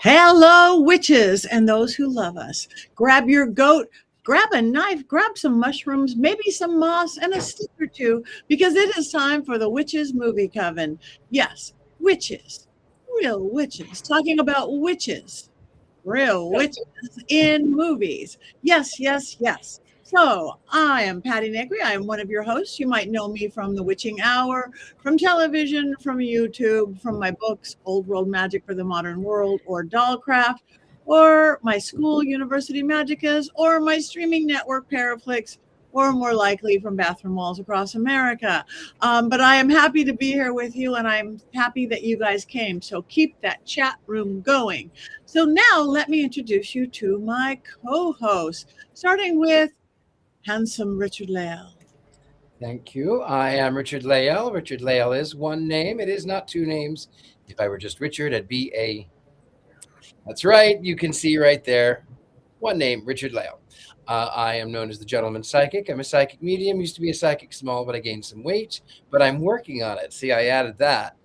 Hello, witches and those who love us. Grab your goat, grab a knife, grab some mushrooms, maybe some moss, and a stick or two, because it is time for the Witches Movie Coven. Yes, witches, real witches, talking about witches, real witches in movies. Yes, yes, yes. So I am Patty Negri. I am one of your hosts. You might know me from The Witching Hour, from television, from YouTube, from my books, Old World Magic for the Modern World, or Dollcraft, or my school, University Magicus, or my streaming network, Paraflix, or more likely from bathroom walls across America. But I am happy to be here with you, and I'm happy that you guys came. So keep that chat room going. So now let me introduce you to my co-host, starting with handsome Richard Lale. Thank you. I am Richard Lale. Richard Lale is one name. It is not two names. If I were just Richard, I'd be a... That's right. You can see right there. One name, Richard Lale. I am known as the Gentleman Psychic. I'm a psychic medium. Used to be a psychic small, but I gained some weight. But I'm working on it. See, I added that.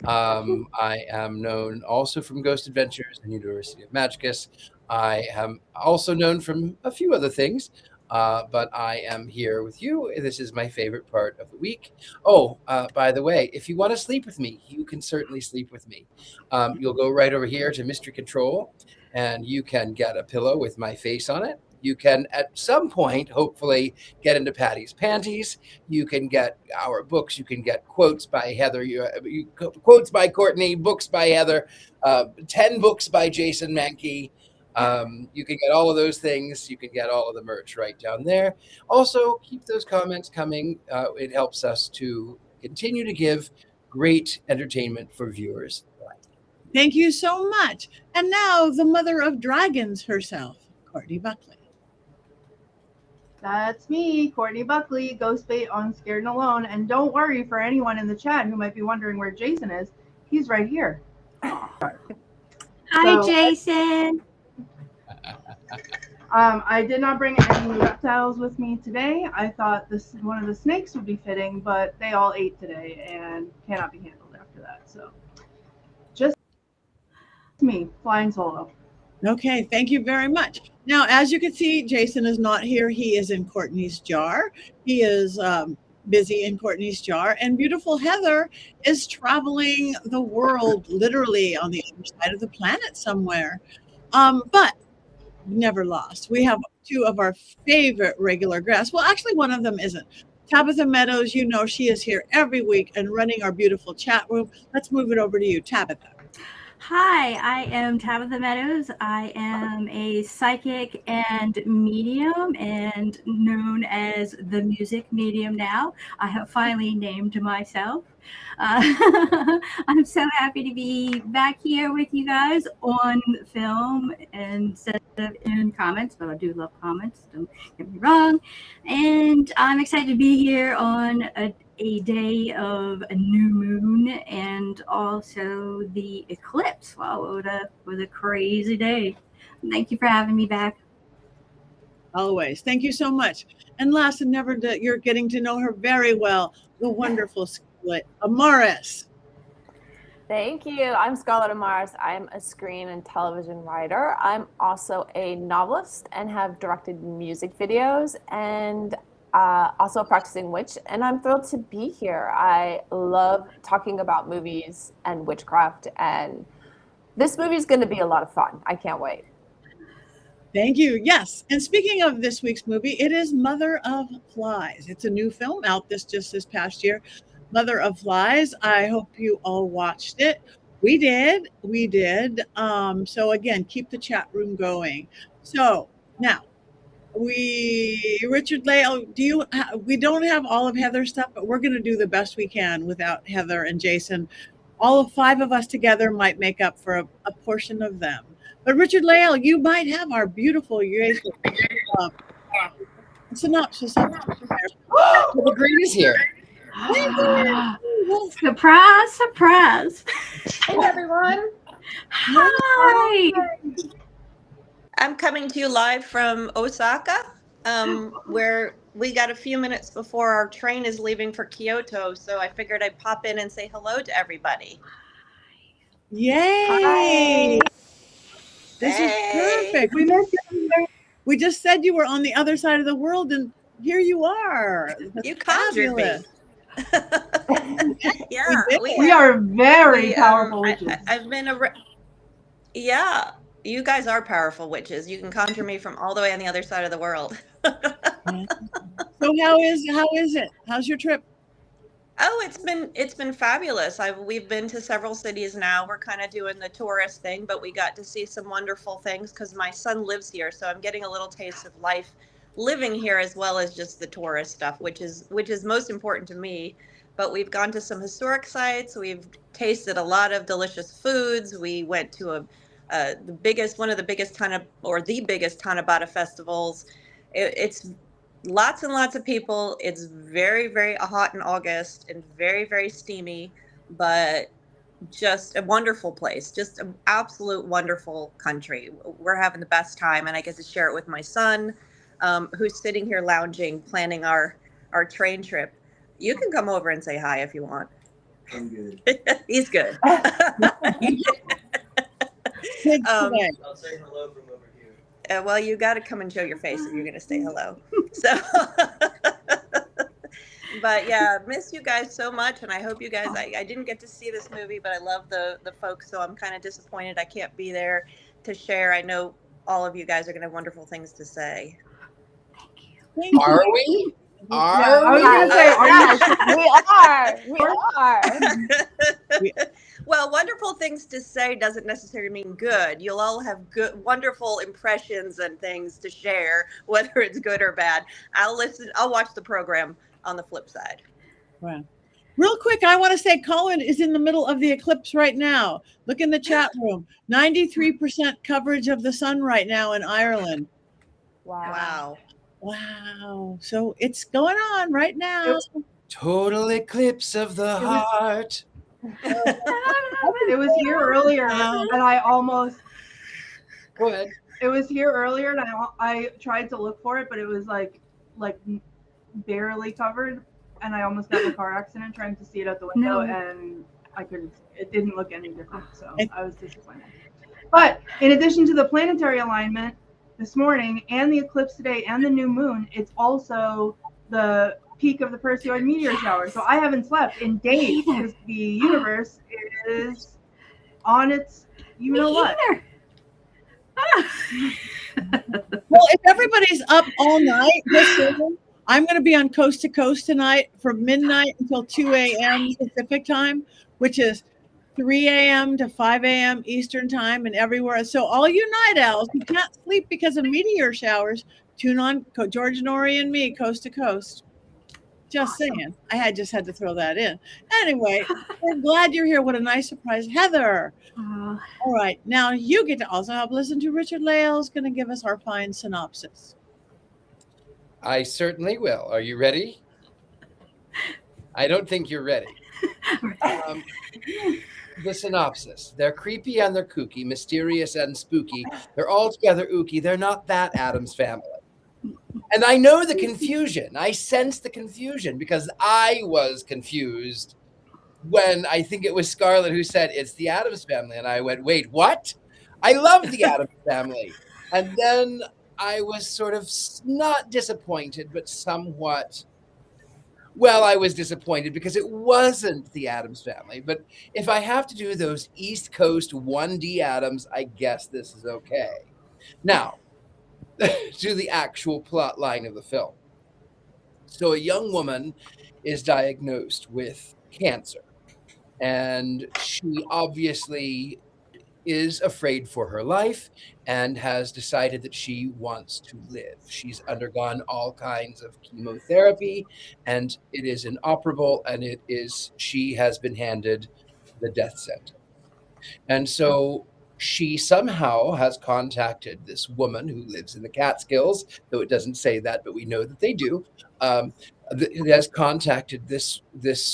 I am known also from Ghost Adventures and University of Magicus. I am also known from a few other things. But I am here with you. This is my favorite part of the week. Oh, by the way, if you want to sleep with me, you can certainly sleep with me. You'll go right over here to Mystery Control, and you can get a pillow with my face on it. You can, at some point, hopefully, get into Patty's panties. You can get our books. You can get quotes by Heather, quotes by Courtney, books by Heather, 10 books by Jason Mankey. You can get all of those things. You can get all of the merch right down there. Also, keep those comments coming. It helps us to continue to give great entertainment for viewers. Thank you so much. And now the mother of dragons herself, Courtney Buckley. That's me, Courtney Buckley, Ghostbait on Scared and Alone. And don't worry, for anyone in the chat who might be wondering where Jason is, he's right here. Hi, Jason. I did not bring any reptiles with me today. I thought one of the snakes would be fitting, but they all ate today and cannot be handled after that. So just me, flying solo. Okay, thank you very much. Now, as you can see, Jason is not here. He is in Courtney's jar. He is busy in Courtney's jar. And beautiful Heather is traveling the world, literally on the other side of the planet somewhere. But never lost. We have two of our favorite regular guests. Well, actually, one of them isn't. Tabitha Meadows, you know she is here every week and running our beautiful chat room. Let's move it over to you, Tabitha. Hi, I am Tabitha Meadows. I am a psychic and medium and known as the music medium now. I have finally named myself. I'm so happy to be back here with you guys on film instead of in comments, but I do love comments, don't get me wrong. And I'm excited to be here on a day of a new moon and also the eclipse. Wow, what a crazy day. Thank you for having me back. Always. Thank you so much. And last and never, you're getting to know her very well, the wonderful Scarlett Amaris. Thank you. I'm Scarlett Amaris. I'm a screen and television writer. I'm also a novelist and have directed music videos and also a practicing witch, and I'm thrilled to be here. I love talking about movies and witchcraft, and this movie is going to be a lot of fun. I can't wait. Thank you. Yes. And speaking of this week's movie, it is Mother of Flies. It's a new film out this past year. Mother of Flies. I hope you all watched it. We did. So again, keep the chat room going. So now, Richard Lale, we don't have all of Heather's stuff, but we're going to do the best we can without Heather and Jason. All 5 of us together might make up for a portion of them. But Richard Lale, you might have our beautiful synopsis. The green is here. Surprise, surprise. Hey, everyone. Hi. I'm coming to you live from Osaka, where we got a few minutes before our train is leaving for Kyoto. So I figured I'd pop in and say hello to everybody. Yay! Hi. perfect. We missed you. We just said you were on the other side of the world, and here you are. That's You conjured me. fabulous. Yeah, did. We are very we, powerful witches. I've been yeah, you guys are powerful witches. You can conjure me from all the way on the other side of the world. Yeah. So how is it? How's your trip? Oh, it's been fabulous. We've been to several cities now. We're kind of doing the tourist thing, but we got to see some wonderful things because my son lives here, so I'm getting a little taste of life living here as well as just the tourist stuff, which is most important to me. But we've gone to some historic sites. We've tasted a lot of delicious foods. We went to one of the biggest the biggest Tanabata festivals. It's lots and lots of people. It's very, very hot in August and very, very steamy, but just a wonderful place, just an absolute wonderful country. We're having the best time, and I get to share it with my son, who's sitting here lounging, planning our train trip. You can come over and say hi if you want. I'm good. He's good. Kids Um, today. I'll say hello from over here. Well, you got to come and show your face if you're going to say hello. So, but yeah, miss you guys so much, and I hope you guys. I didn't get to see this movie, but I love the folks, so I'm kind of disappointed I can't be there to share. I know all of you guys are going to have wonderful things to say. Thank you. Are we? Yeah, Are I was we? gonna say, are you? We are. Well, wonderful things to say doesn't necessarily mean good. You'll all have good, wonderful impressions and things to share, whether it's good or bad. I'll watch the program on the flip side. Wow. Real quick, I want to say Colin is in the middle of the eclipse right now. Look in the chat room. 93% coverage of the sun right now in Ireland. Wow. Wow. So it's going on right now. Total eclipse of the heart. It was here earlier, and I almost. Go ahead. It was here earlier, and I tried to look for it, but it was like barely covered, and I almost got in a car accident trying to see it out the window, and I couldn't. It didn't look any different, so I was disappointed. But in addition to the planetary alignment this morning, and the eclipse today, and the new moon, it's also the peak of the Perseid meteor shower. So I haven't slept in days because the universe is on its you know what. Well, if everybody's up all night, I'm going to be on Coast to Coast tonight from midnight until 2 a.m. Pacific time, which is 3 a.m. to 5 a.m. Eastern time and everywhere. So all you night owls who can't sleep because of meteor showers, tune on George Norrie and me, Coast to Coast. Just saying. I just had to throw that in. Anyway, we're glad you're here. What a nice surprise. Heather. All right. Now you get to also have listen to Richard Lale's going to give us our fine synopsis. I certainly will. Are you ready? I don't think you're ready. The synopsis. They're creepy and they're kooky, mysterious and spooky. They're altogether ooky. They're not that Addams Family. And I know the confusion. I sense the confusion because I was confused when I think it was Scarlett who said it's the Addams Family. And I went, wait, what? I love the Addams Family. And then I was sort of not disappointed, but somewhat. Well, I was disappointed because it wasn't the Addams Family. But if I have to do those East Coast 1D Addams, I guess this is okay. Now, to the actual plot line of the film. So a young woman is diagnosed with cancer, and she obviously is afraid for her life and has decided that she wants to live. She's undergone all kinds of chemotherapy, and it is inoperable, and she has been handed the death sentence. And so she somehow has contacted this woman who lives in the Catskills, though it doesn't say that, but we know that they do. Has contacted this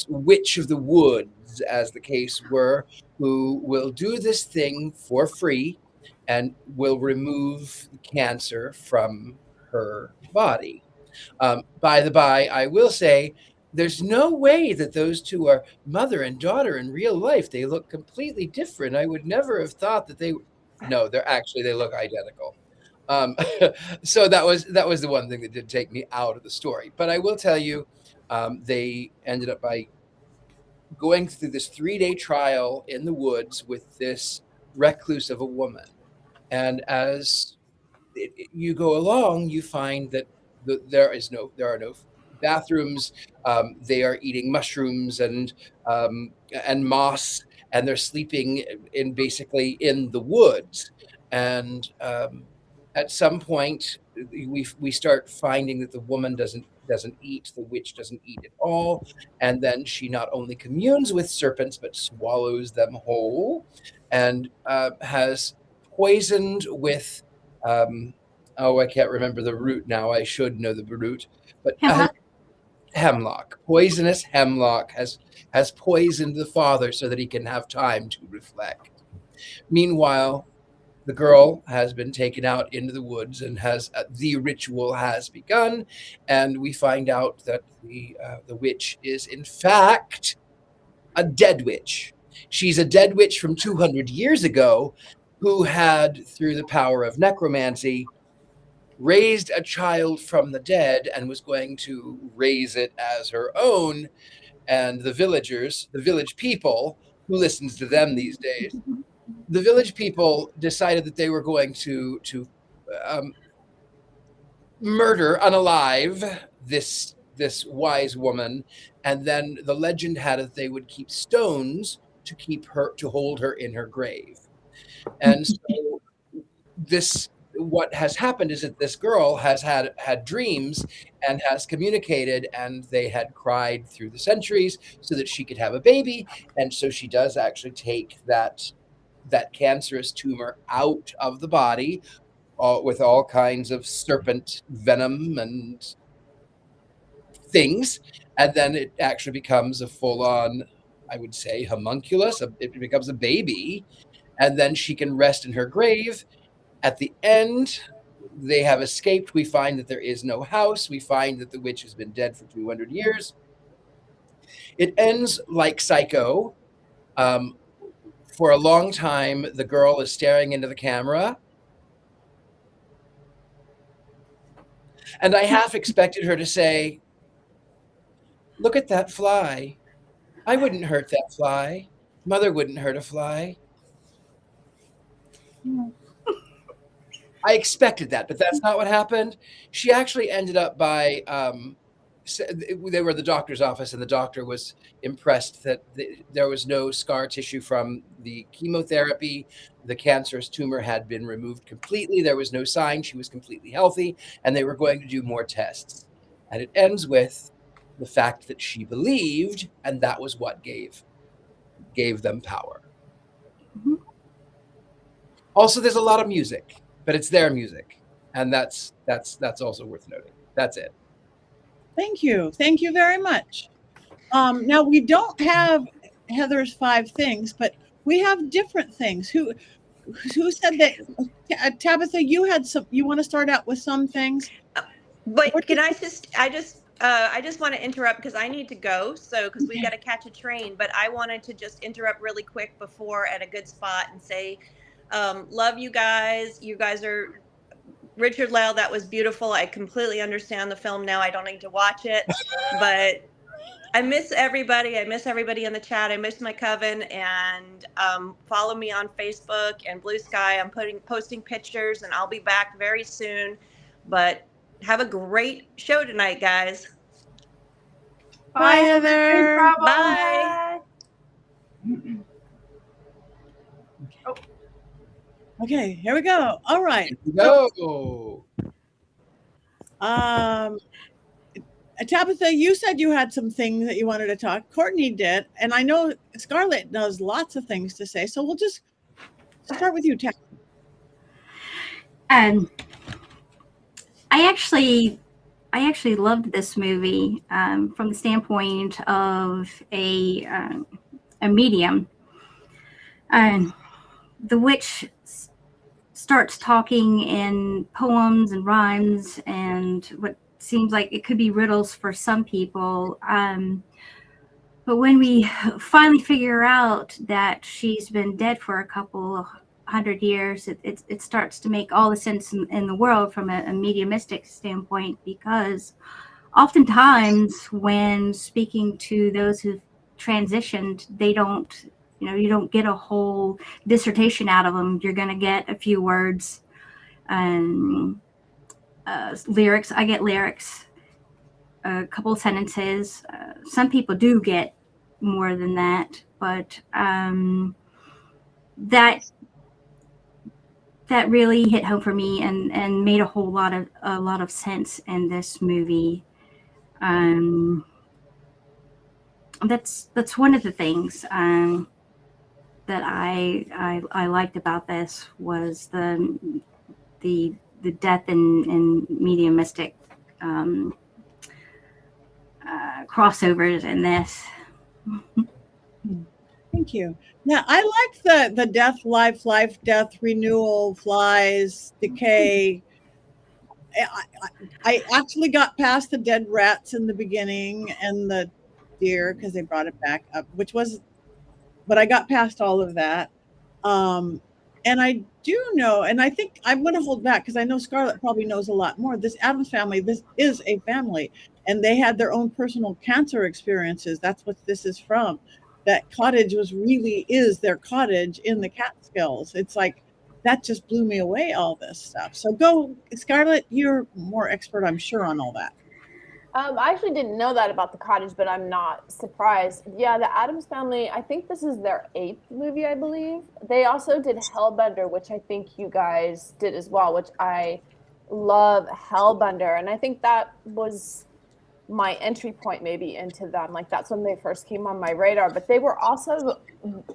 witch of the woods, as the case were, who will do this thing for free and will remove cancer from her body. By the by, I will say, there's no way that those two are mother and daughter in real life. They look completely different. I would never have thought that they look identical. Um, so that was the one thing that did take me out of the story. But I will tell you, they ended up by going through this 3-day trial in the woods with this recluse of a woman. And as you go along, you find that there are no bathrooms. They are eating mushrooms and moss, and they're sleeping in basically in the woods. And at some point, we start finding that the woman doesn't eat, the witch doesn't eat at all, and then she not only communes with serpents but swallows them whole, and has poisoned with oh, I can't remember the root now. I should know the root, but hemlock, poisonous hemlock has poisoned the father so that he can have time to reflect. Meanwhile, the girl has been taken out into the woods and has the ritual has begun, and we find out that the witch is in fact a dead witch. She's a dead witch from 200 years ago who had, through the power of necromancy, raised a child from the dead and was going to raise it as her own. And the villagers, the village people, who listens to them these days, the village people decided that they were going to murder, unalive this wise woman, and then the legend had it they would keep stones to hold her in her grave. And so what has happened is that this girl has had dreams and has communicated, and they had cried through the centuries so that she could have a baby. And so she does actually take that cancerous tumor out of the body, with all kinds of serpent venom and things, and then it actually becomes a full-on, I would say, homunculus. It becomes a baby, and then she can rest in her grave. At the end, they have escaped. We find that there is no house. We find that the witch has been dead for 200 years. It ends like Psycho. For a long time, the girl is staring into the camera. And I half expected her to say, "Look at that fly. I wouldn't hurt that fly. Mother wouldn't hurt a fly." I expected that, but that's not what happened. She actually ended up by, they were at the doctor's office, and the doctor was impressed that there was no scar tissue from the chemotherapy. The cancerous tumor had been removed completely. There was no sign. She was completely healthy, and they were going to do more tests. And it ends with the fact that she believed, and that was what gave them power. Mhm. Also, there's a lot of music, but it's their music, and that's also worth noting. That's it. Thank you very much. Now we don't have Heather's 5 things, but we have different things. Who said that? Tabitha, you had some. You want to start out with some things? But can I just want to interrupt because I need to go. So, because we got to catch a train, but I wanted to just interrupt really quick before at a good spot and say, love you guys. You guys are Richard Lale. That was beautiful. I completely understand the film now. I don't need to watch it, but I miss everybody. I miss everybody in the chat. I miss my coven, and follow me on Facebook and Blue Sky. I'm posting pictures, and I'll be back very soon. But have a great show tonight, guys. Bye, Heather. Bye. Okay, here we go. All right. Go. Tabitha, you said you had some things that you wanted to talk. Courtney did, and I know Scarlett does lots of things to say. So we'll just start with you, Tabitha. I actually loved this movie from the standpoint of a medium. The witch starts talking in poems and rhymes and what seems like it could be riddles for some people. But when we finally figure out that she's been dead for a couple 100 years, it starts to make all the sense in the world from a mediumistic standpoint, because oftentimes when speaking to those who've transitioned, they don't, you don't get a whole dissertation out of them. You're going to get a few words and lyrics. I get lyrics, a couple of sentences. Some people do get more than that, but that really hit home for me and made a lot of sense in this movie. That's one of the things that I liked about this was the death and mediumistic crossovers in this. Thank you. Now, I like the death, life, death, renewal, flies, decay. I actually got past the dead rats in the beginning and the deer because they brought it back up, but I got past all of that. And I do know, and I think I'm going to hold back because I know Scarlett probably knows a lot more. This Addams family, this is a family, and they had their own personal cancer experiences. That's what this is from. That cottage is their cottage in the Catskills. It's like, that just blew me away, all this stuff. So go, Scarlett, you're more expert, I'm sure, on all that. I actually didn't know that about the cottage, but I'm not surprised. Yeah, the Addams Family, I think this is their 8th movie, I believe. They also did Hellbender, which I think you guys did as well, which I love Hellbender. And I think that was my entry point maybe into them. Like, that's when they first came on my radar. But they were also,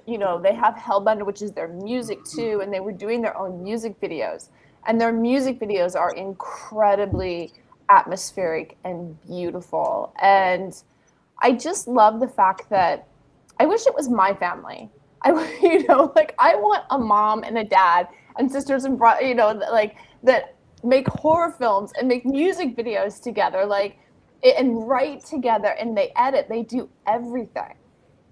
they have Hellbender, which is their music too, and they were doing their own music videos. And their music videos are incredibly atmospheric and beautiful. And I just love the fact that I wish it was my family. I want a mom and a dad and sisters and that make horror films and make music videos together, and write together, and they edit, they do everything.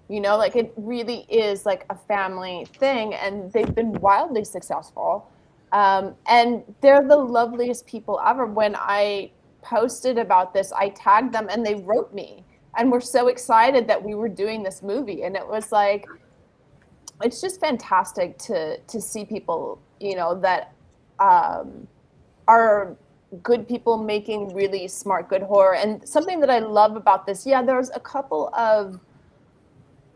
It really is like a family thing, and they've been wildly successful. And they're the loveliest people ever. When I posted about this, I tagged them and they wrote me and were so excited that we were doing this movie. And it was like, it's just fantastic to see people, that are good people making really smart, good horror. And something that I love about this, there's a couple of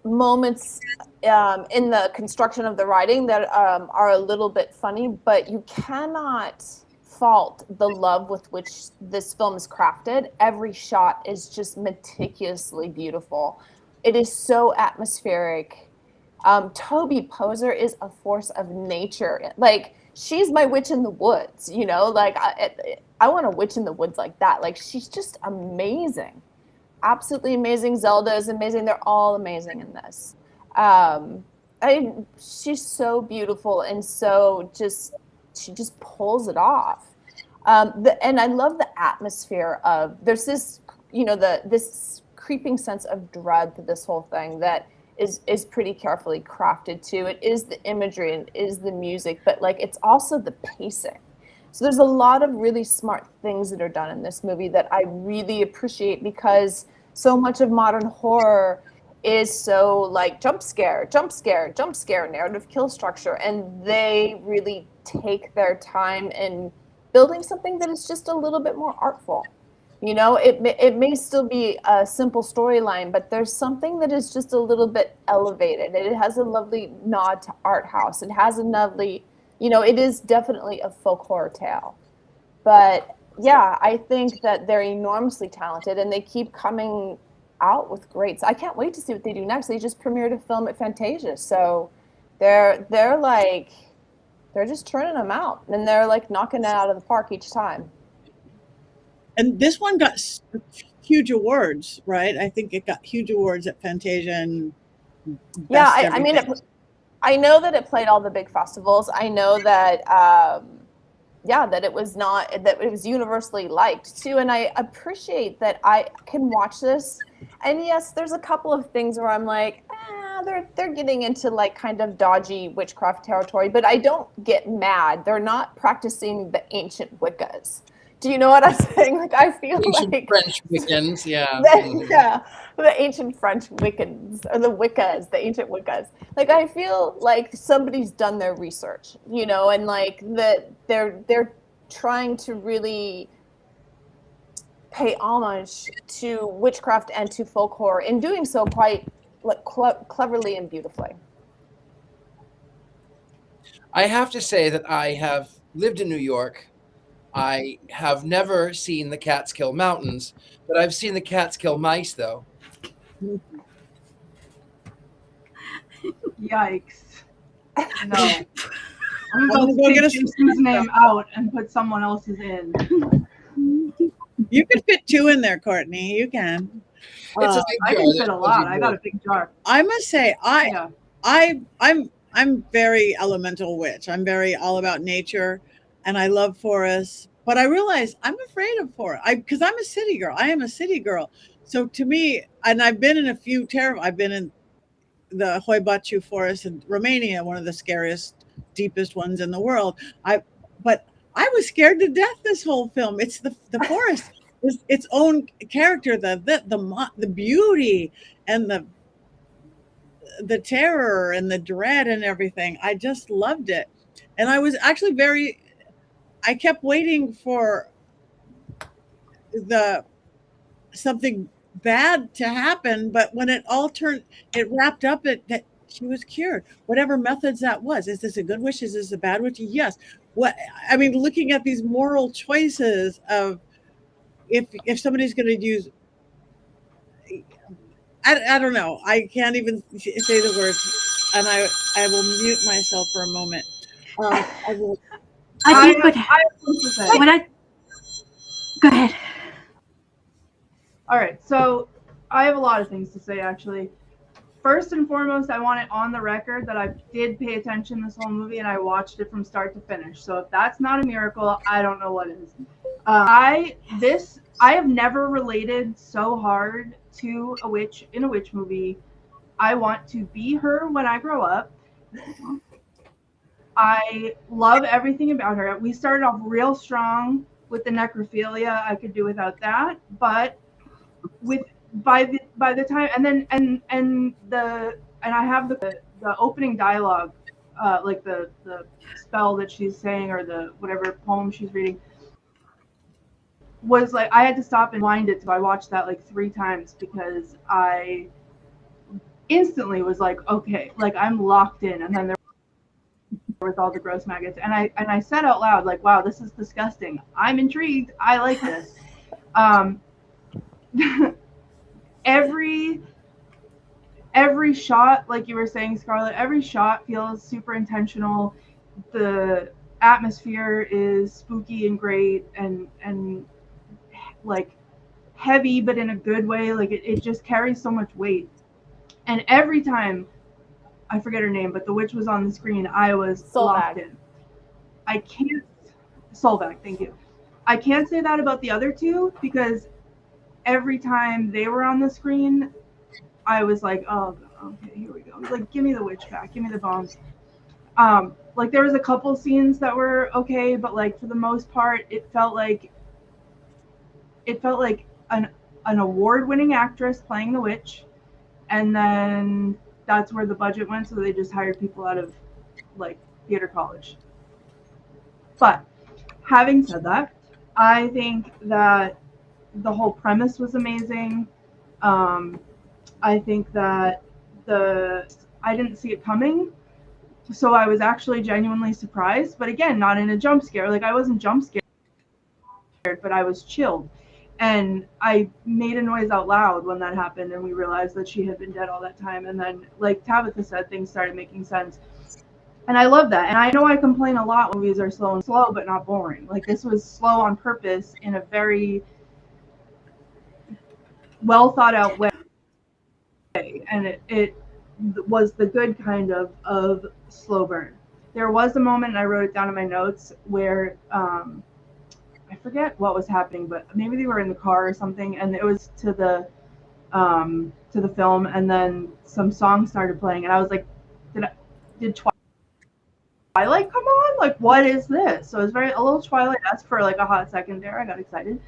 moments in the construction of the writing that are a little bit funny, but you cannot fault the love with which this film is crafted. Every shot is just meticulously beautiful. It is so atmospheric. Toby Poser is a force of nature. She's my witch in the woods, I want a witch in the woods like that. She's just amazing. Absolutely amazing. Zelda is amazing. They're all amazing in this. She's so beautiful, and she just pulls it off. And I love the atmosphere of, there's this, this creeping sense of dread to this whole thing that is pretty carefully crafted too. It is the imagery and it is the music, but it's also the pacing. So there's a lot of really smart things that are done in this movie that I really appreciate, because so much of modern horror is so jump scare, narrative kill structure. And they really take their time in building something that is just a little bit more artful. It may still be a simple storyline, but there's something that is just a little bit elevated. It has a lovely nod to art house. It has a lovely, it is definitely a folk horror tale. But yeah, I think that they're enormously talented, and they keep coming out with greats. I can't wait to see what they do next. They just premiered a film at Fantasia, so they're just turning them out, and they're knocking it out of the park each time. And this one got huge awards, right? I think it got huge awards at Fantasia and I mean, I know that it played all the big festivals. I know that that it was universally liked too. And I appreciate that I can watch this. And yes, there's a couple of things where I'm they're getting into like kind of dodgy witchcraft territory, but I don't get mad. They're not practicing the ancient Wiccas. Do you know what I'm saying? Like, I feel Ancient like French Wiccans, yeah. the ancient French Wiccans, or the Wiccas, the ancient Wiccas. Like, I feel like somebody's done their research, and like they're trying to really pay homage to witchcraft and to folklore, in doing so quite like cleverly and beautifully. I have to say that I have lived in New York. I have never seen the Catskill Mountains, but I've seen the Catskill mice, though. Yikes. No. I'm I'm about gonna to go take get a Jason's name out and put someone else's in. You could fit 2 in there, Courtney. You can. It's a big I jar. can fit That's a what lot. you I do. got a big jar. I must say, Yeah. I'm very elemental witch. I'm very all about nature, and I love forests. But I realize I'm afraid of forest. Because I'm a city girl. I am a city girl. So to me, and I've been in a few I've been in the Hoibachu forest in Romania, one of the scariest, deepest ones in the world. But I was scared to death this whole film. It's the forest is its own character, the beauty and the terror and the dread and everything. I just loved it. And I was actually I kept waiting for something bad to happen, but when it wrapped up that she was cured. Whatever methods that was. Is this a good witch? Is this a bad witch? Yes. Looking at these moral choices of if somebody's going to use, I don't know. I can't even say the words, and I will mute myself for a moment. I will. I think go ahead. All right, so I have a lot of things to say, actually. First and foremost, I want it on the record that I did pay attention this whole movie and I watched it from start to finish. So if that's not a miracle, I don't know what is. I have never related so hard to a witch in a witch movie. I want to be her when I grow up. I love everything about her. We started off real strong with the necrophilia. I could do without that, but by the time and I have the opening dialogue, like the spell that she's saying or the whatever poem she's reading, was like I had to stop and wind it. So I watched that like 3 times because I instantly was like, okay, like I'm locked in. And then there with all the gross maggots, and I said out loud, like, wow, this is disgusting. I'm intrigued. I like this. Every shot, like you were saying, Scarlett, every shot feels super intentional. The atmosphere is spooky and great and like heavy, but in a good way. Like it just carries so much weight. And every time, I forget her name, but the witch was on the screen, I was locked in. I can't, Solvac, thank you. I can't say that about the other 2 because every time they were on the screen, I was like, oh, okay, here we go. Like, give me the witch back, give me the bones. Like there was a couple scenes that were okay, but like for the most part, it felt like an award-winning actress playing the witch, and then that's where the budget went, so they just hired people out of like theater college. But having said that, I think that the whole premise was amazing. I think that I didn't see it coming, so I was actually genuinely surprised, but again, not in a jump scare. Like I wasn't jump scared, but I was chilled. And I made a noise out loud when that happened, and we realized that she had been dead all that time. And then, like Tabitha said, things started making sense. And I love that. And I know I complain a lot when movies are slow, but not boring. Like this was slow on purpose in a very well thought out way. And it was the good kind of slow burn. There was a moment, and I wrote it down in my notes, where I forget what was happening, but maybe they were in the car or something, and it was to to the film, and then some songs started playing, and I was like, did Twilight come on? Like, what is this? So it was a little Twilight-esque for like a hot second there. I got excited.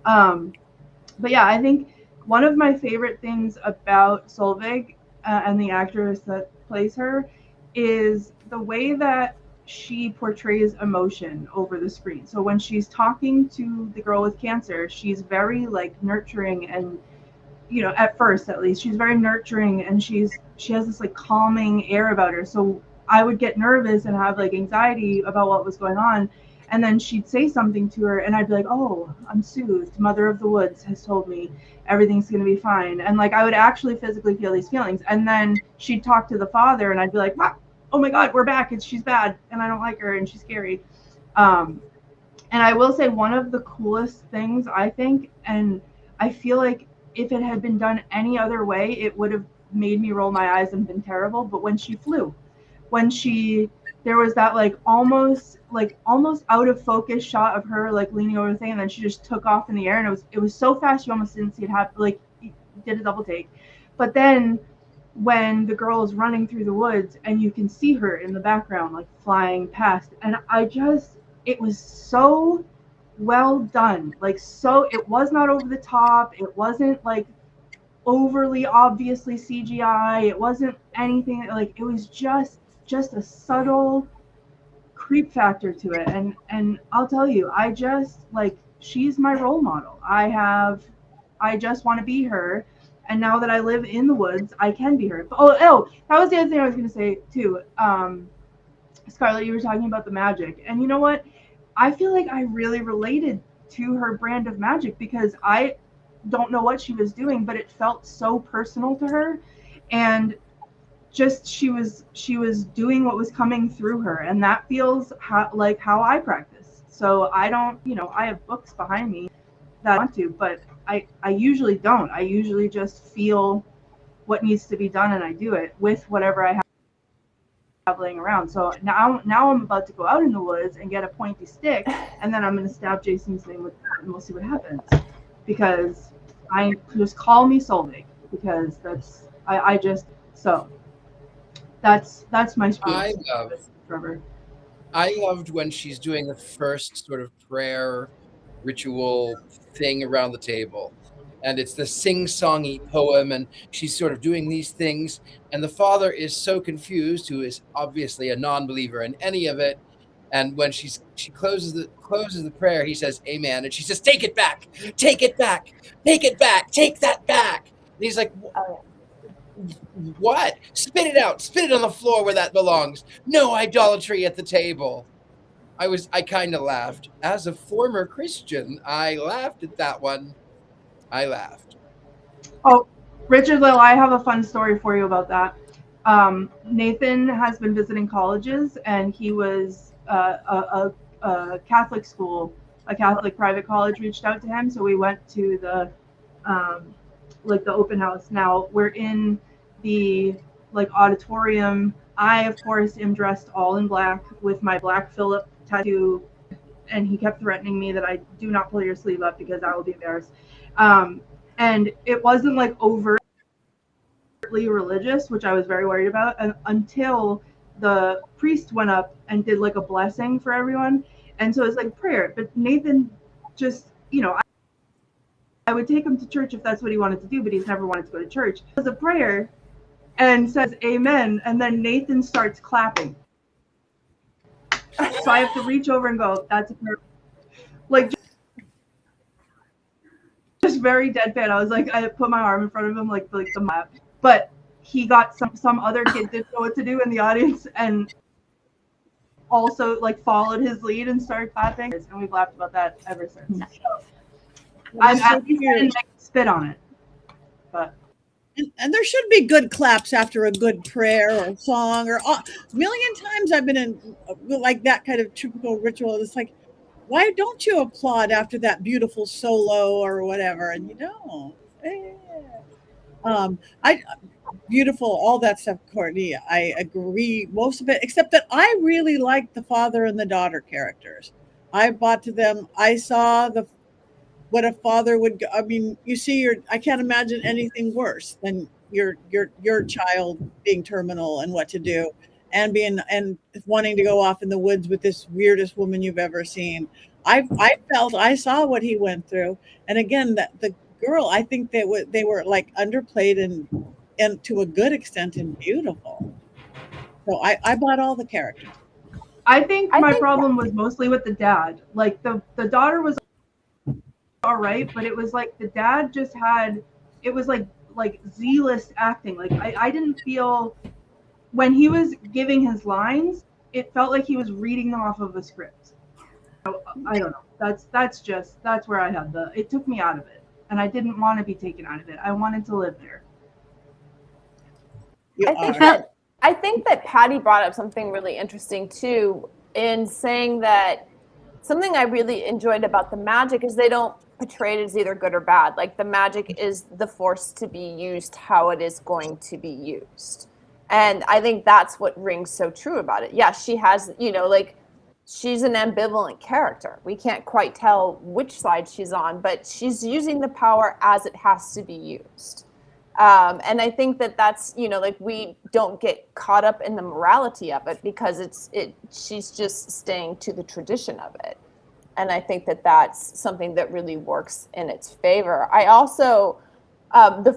But yeah, I think one of my favorite things about Solveig and the actress that plays her is the way that she portrays emotion over the screen. So when she's talking to the girl with cancer, she's very like nurturing, and at first at least she's very nurturing, and she has this like calming air about her. So I would get nervous and have like anxiety about what was going on, and then she'd say something to her and I'd be like, oh, I'm soothed. Mother of the Woods has told me everything's going to be fine. And like I would actually physically feel these feelings, and then she'd talk to the father and I'd be like, oh my god, we're back, and she's bad and I don't like her and she's scary. And I will say one of the coolest things, I think, and I feel like if it had been done any other way, it would have made me roll my eyes and been terrible. But when she flew, there was that like almost out of focus shot of her like leaning over the thing, and then she just took off in the air, and it was so fast you almost didn't see it happen. Like, you did a double take. But then when the girl is running through the woods and you can see her in the background like flying past, and it was so well done. Like, so it was not over the top. It wasn't like overly obviously CGI. It wasn't anything like, it was just a subtle creep factor to it. And I'll tell you, I just like, she's my role model. I just want to be her. And now that I live in the woods, I can be her. Oh, that was the other thing I was going to say too. Scarlett, you were talking about the magic, and you know what? I feel like I really related to her brand of magic because I don't know what she was doing, but it felt so personal to her, and just she was doing what was coming through her, and that feels like how I practice. So I don't, I have books behind me that I want to, but I usually don't. I usually just feel what needs to be done and I do it with whatever I have laying around. So now I'm about to go out in the woods and get a pointy stick, and then I'm going to stab Jason's name with that, and we'll see what happens. Because I just call me Solveig, because that's my spiel. I loved when she's doing the first sort of prayer ritual thing around the table, and it's the sing-songy poem, and she's sort of doing these things, and the father is so confused, who is obviously a non-believer in any of it. And when she closes the prayer, he says amen, and she says, take it back, take it back, take it back, take that back. And he's like, what? Spit it out, spit it on the floor where that belongs. No idolatry at the table. I kind of laughed. As a former Christian, I laughed at that one. I laughed. Oh, Richard Lill, I have a fun story for you about that. Nathan has been visiting colleges, and he was a Catholic school, a Catholic private college reached out to him, so we went to the open house. Now we're in the auditorium. I, of course, am dressed all in black with my Black Phillip tattoo, and he kept threatening me that I do not pull your sleeve up because I will be embarrassed. And it wasn't overtly religious, which I was very worried about, until the priest went up and did a blessing for everyone. And so it's prayer. But Nathan just, I would take him to church if that's what he wanted to do, but he's never wanted to go to church. It was a prayer and says amen, and then Nathan starts clapping. So I have to reach over and go, that's a prayer. Just very deadpan. I was I put my arm in front of him like the map. But he got some other kid didn't know what to do in the audience and also followed his lead and started clapping, and we've laughed about that ever since. Nice. So, I'm at least didn't spit on it. But and there should be good claps after a good prayer or song, or a million times I've been in that kind of typical ritual. It's why don't you applaud after that beautiful solo or whatever? And beautiful, all that stuff, Courtney. I agree most of it, except that I really like the father and the daughter characters. I bought to them. I saw what a father would. I mean, you see, I can't imagine anything worse than your child being terminal and what to do, and being and wanting to go off in the woods with this weirdest woman you've ever seen. I saw what he went through, and again, that the girl, I think they were like underplayed and to a good extent and beautiful. So I bought all the characters. I think I my think problem was mostly with the dad. Like the daughter was all right, but it was like the dad just had, it was like zealous acting. Like I didn't feel, when he was giving his lines, it felt like he was reading them off of a script. I don't know. That's where I had it took me out of it, and I didn't want to be taken out of it. I wanted to live there. You I think are. that I think that Patty brought up something really interesting too, in saying that something I really enjoyed about the magic is they don't portray it as either good or bad. Like the magic is the force to be used how it is going to be used. And I think that's what rings so true about it. Yeah, she has, like she's an ambivalent character. We can't quite tell which side she's on, but she's using the power as it has to be used. And I think that that's, like we don't get caught up in the morality of it because she's just staying to the tradition of it. And I think that that's something that really works in its favor. I also, the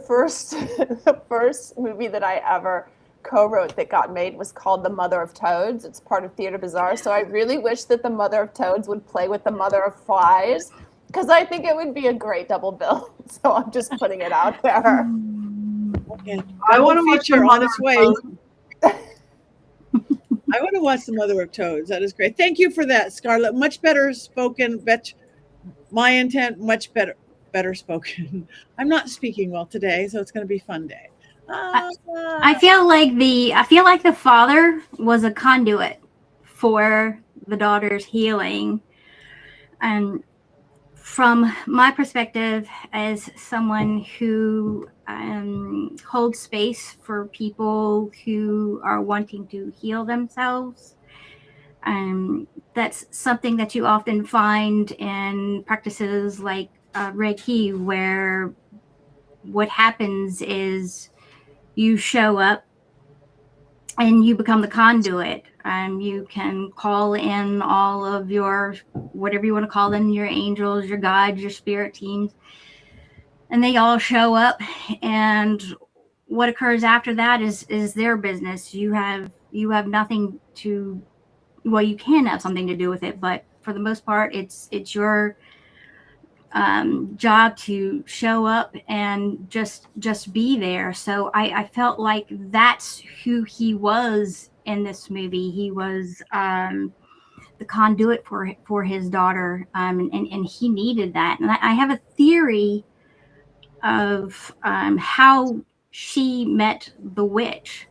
first movie that I ever co-wrote that got made was called The Mother of Toads. It's part of Theater Bizarre. So I really wish that the Mother of Toads would play with the Mother of Flies, because I think it would be a great double bill. So I'm just putting it out there. Okay. I want to watch feature the on Mother its of way. Toads. I want to watch the Mother of Toads. That is great. Thank you for that, Scarlett. Much better spoken. My intent, much better spoken. I'm not speaking well today, so it's going to be a fun day. I feel like the father was a conduit for the daughter's healing. And from my perspective, as someone who holds space for people who are wanting to heal themselves, that's something that you often find in practices like Reiki, where what happens is you show up and you become the conduit. You can call in all of your, whatever you want to call them, your angels, your guides, your spirit teams, and they all show up. And what occurs after that is their business. You have nothing to, well, you can have something to do with it, but for the most part, it's your job to show up and just be there. So I felt like that's who he was in this movie. He was the conduit for his daughter, and he needed that. And I have a theory of how she met the witch.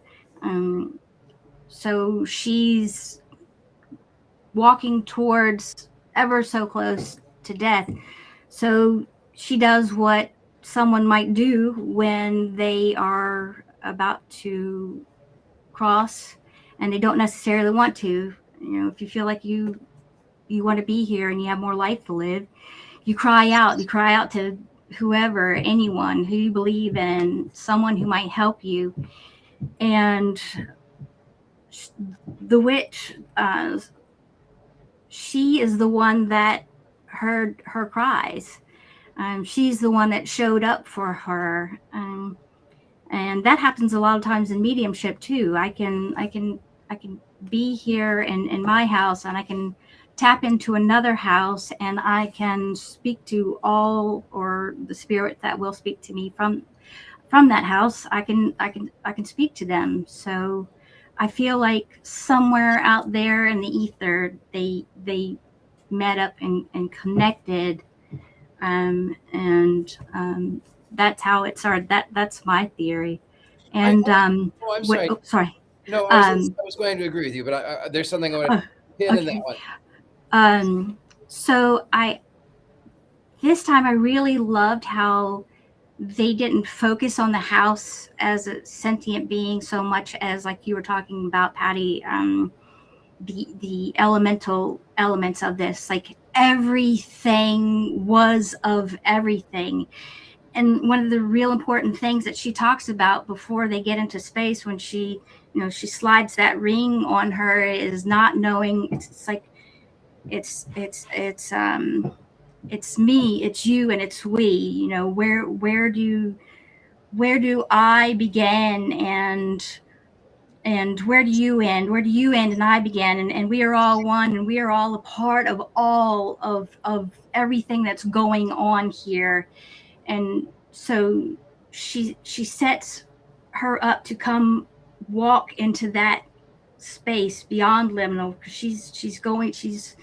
So she's walking towards ever so close to death. So she does what someone might do when they are about to cross and they don't necessarily want to. If you feel like you want to be here and you have more life to live, you cry out. You cry out to whoever, anyone who you believe in, someone who might help you. And the witch, she is the one that heard her cries. She's the one that showed up for her. And that happens a lot of times in mediumship too. I can be here in my house, and I can tap into another house, and I can speak to all, or the spirit that will speak to me from that house. I can speak to them. So I feel like somewhere out there in the ether, they met up and connected, and that's how it started. That's my theory. And I'm sorry. sorry. No, I was going to agree with you, but there's something I want to pin in that one. So this time I really loved how they didn't focus on the house as a sentient being so much as, like you were talking about, Patty, the elemental elements of this. Like everything was of everything. And one of the real important things that she talks about before they get into space, when she, she slides that ring on her, is not knowing. It's like it's me, it's you, and it's we. Where do I begin, and where do you end? Where do you end and I begin? And we are all one, and we are all a part of all of everything that's going on here. And so she sets her up to come walk into that space beyond liminal, because she's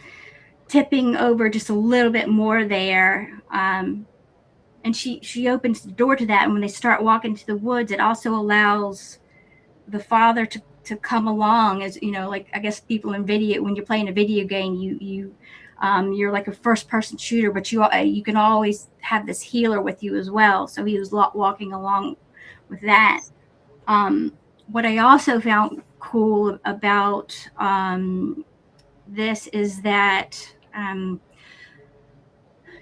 tipping over just a little bit more there. And she opens the door to that, and when they start walking to the woods, it also allows the father to come along. As like, I guess people in video, when you're playing a video game, you're like a first person shooter, but you can always have this healer with you as well. So he was walking along with that. What I also found cool about this is that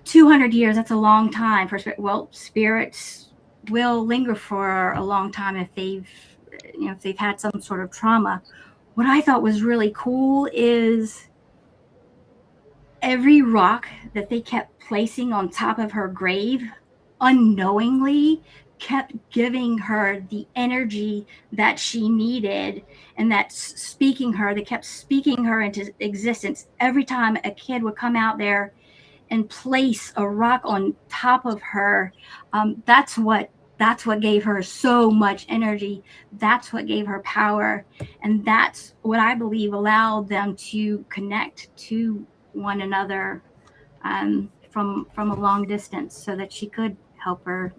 200 years, that's a long time for spirits will linger for a long time if they've had some sort of trauma. What I thought was really cool is every rock that they kept placing on top of her grave unknowingly kept giving her the energy that she needed, and that's they kept speaking her into existence. Every time a kid would come out there and place a rock on top of her, that's what gave her so much energy. That's what gave her power, and that's what I believe allowed them to connect to one another from a long distance, so that she could help her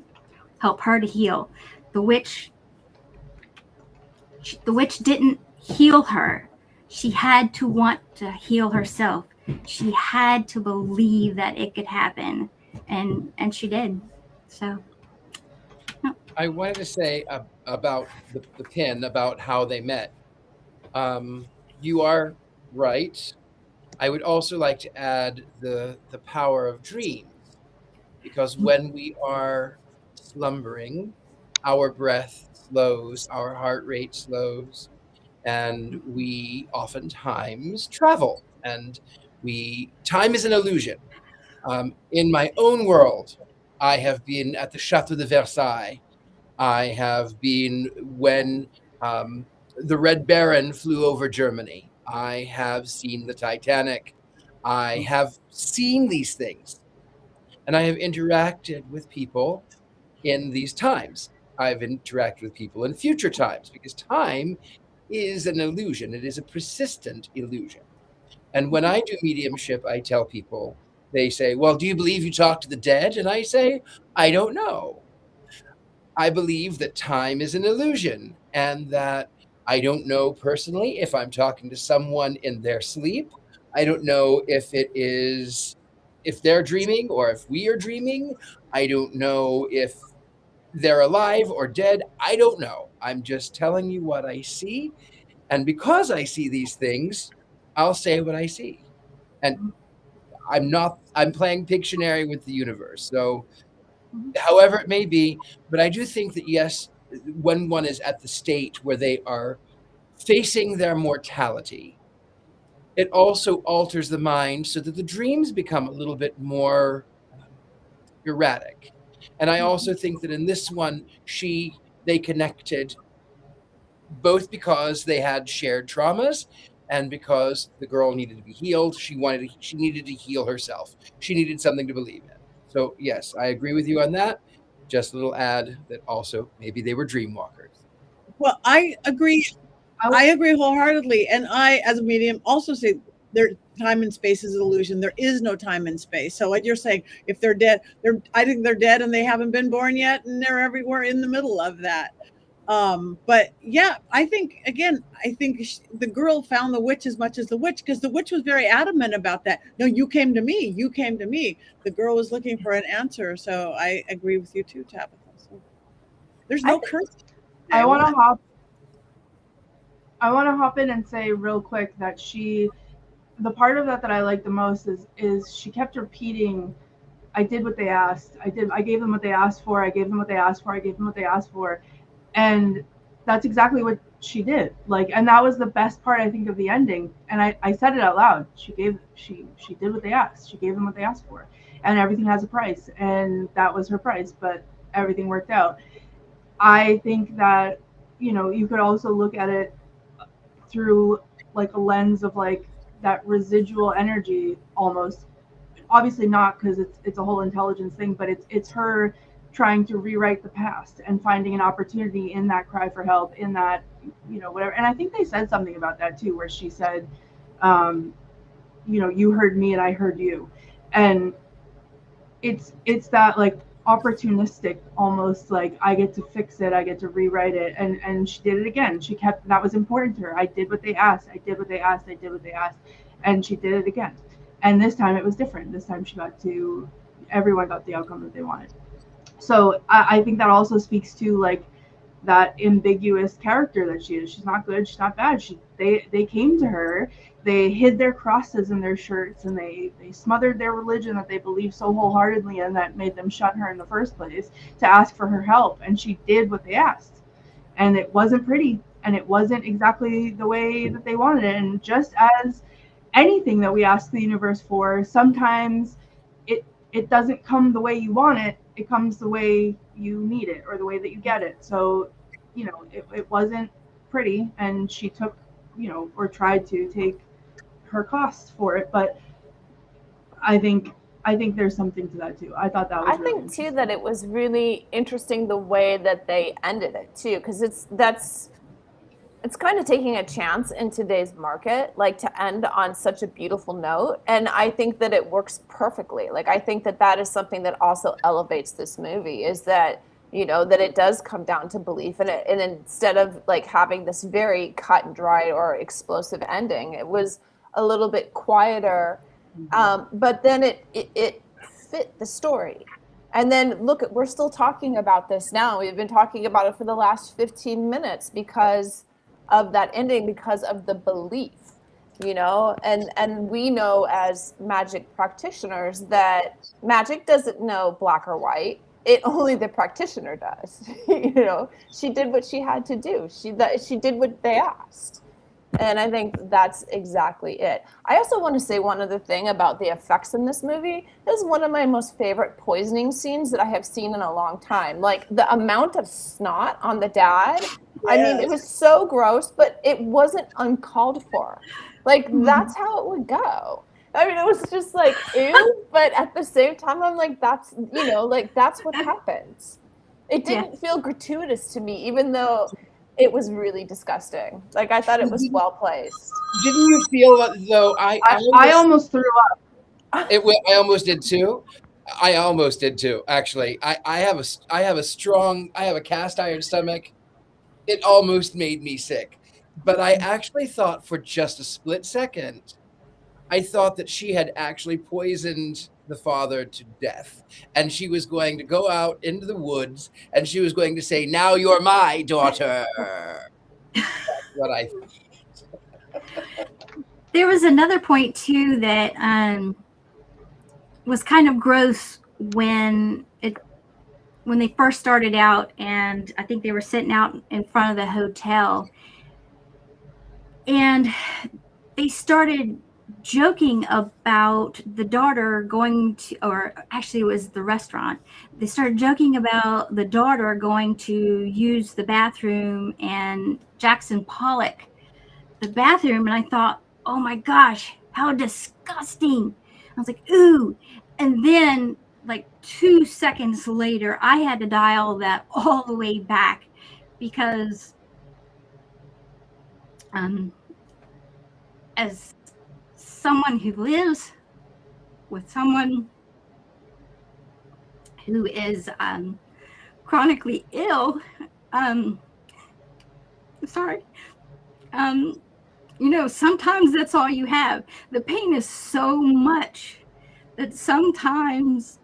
to heal. The witch didn't heal her. She had to want to heal herself. She had to believe that it could happen, and she did. So I wanted to say about the pin, about how they met. You are right. I would also like to add the power of dreams, because when we are slumbering, our breath slows, our heart rate slows, and we oftentimes travel. And time is an illusion. In my own world, I have been at the Chateau de Versailles. I have been when the Red Baron flew over Germany. I have seen the Titanic. I have seen these things, and I have interacted with people in these times. I've interacted with people in future times, because time is an illusion. It is a persistent illusion. And when I do mediumship, I tell people, they say, well, do you believe you talk to the dead? And I say, I don't know. I believe that time is an illusion, and that I don't know personally if I'm talking to someone in their sleep. I don't know if they're dreaming or if we are dreaming. I don't know if they're alive or dead. I don't know. I'm just telling you what I see. And because I see these things, I'll say what I see. And I'm playing Pictionary with the universe. So however it may be, but I do think that, yes, when one is at the state where they are facing their mortality, it also alters the mind so that the dreams become a little bit more erratic. And I also think that in this one, they connected both because they had shared traumas, and because the girl needed to be healed. She needed to heal herself. She needed something to believe in. So yes, I agree with you on that. Just a little add that also maybe they were dream walkers. Well, I agree. I agree wholeheartedly. And I, as a medium, also say time and space is an illusion. There is no time and space. So what you're saying, if they're dead, I think they're dead and they haven't been born yet, and they're everywhere in the middle of that. But yeah, I think the girl found the witch as much as the witch, because the witch was very adamant about that. No, you came to me. You came to me. The girl was looking for an answer. So I agree with you too, Tabitha. So there's no curse. I want to hop in and say real quick that she the part of that I like the most is she kept repeating, I did what they asked. I gave them what they asked for. I gave them what they asked for. I gave them what they asked for. And that's exactly what she did. Like, and that was the best part, I think, of the ending. And I said it out loud. She did what they asked. She gave them what they asked for. And everything has a price. And that was her price, but everything worked out. I think that, you could also look at it through like a lens of like that residual energy almost. Obviously not, because it's a whole intelligence thing, but it's her trying to rewrite the past and finding an opportunity in that cry for help, in that, whatever. And I think they said something about that too, where she said, you heard me and I heard you. And it's that like opportunistic, almost like, I get to fix it, I get to rewrite it. And she did it again. She kept, that was important to her. I did what they asked. I did what they asked. I did what they asked. And she did it again. And this time it was different. This time everyone got the outcome that they wanted. So I think that also speaks to like that ambiguous character that she is. She's not good, she's not bad. They came to her, they hid their crosses in their shirts, and they smothered their religion that they believed so wholeheartedly in, that made them shun her in the first place, to ask for her help. And she did what they asked. And it wasn't pretty, and it wasn't exactly the way that they wanted it. And just as anything that we ask the universe for, sometimes it doesn't come the way you want it. It comes the way you need it, or the way that you get it. So, it wasn't pretty, and she took, or tried to take her cost for it. But I think there's something to that too. I thought that was I think too that it was really interesting the way that they ended it too, because it's kind of taking a chance in today's market, like to end on such a beautiful note. And I think that it works perfectly. Like, I think that is something that also elevates this movie, is that, that it does come down to belief. And instead of like having this very cut and dry or explosive ending, it was a little bit quieter. But then it fit the story. And then look, we're still talking about this now. We've been talking about it for the last 15 minutes because of that ending, because of the belief, and we know as magic practitioners that magic doesn't know black or white. It only the practitioner does. She did what she had to do. She did what they asked. And I think that's exactly it. I also want to say one other thing about the effects in this movie. This is one of my most favorite poisoning scenes that I have seen in a long time. Like, the amount of snot on the dad. Yes. I mean, it was so gross, but it wasn't uncalled for. Like, that's how it would go. I mean, it was just like, ew, but at the same time, I'm like, that's what happens. It didn't feel gratuitous to me, even though it was really disgusting. Like, I thought it was well placed. Didn't you feel though? I almost threw up. I almost did too. I almost did too. Actually, I have a cast iron stomach. It almost made me sick, but I actually thought for just a split second, I thought that she had actually poisoned the father to death, and she was going to go out into the woods and she was going to say, "Now you're my daughter." That's what I thought. There was another point too that was kind of gross when they first started out, and I think they were sitting out in front of the hotel, and they started joking about the daughter going to, or actually it was the restaurant. They started joking about the daughter going to use the bathroom and Jackson Pollock the bathroom. And I thought, oh my gosh, how disgusting. I was like, ooh. And then like 2 seconds later, I had to dial that all the way back, because as someone who lives with someone who is chronically ill, sometimes that's all you have. The pain is so much that sometimes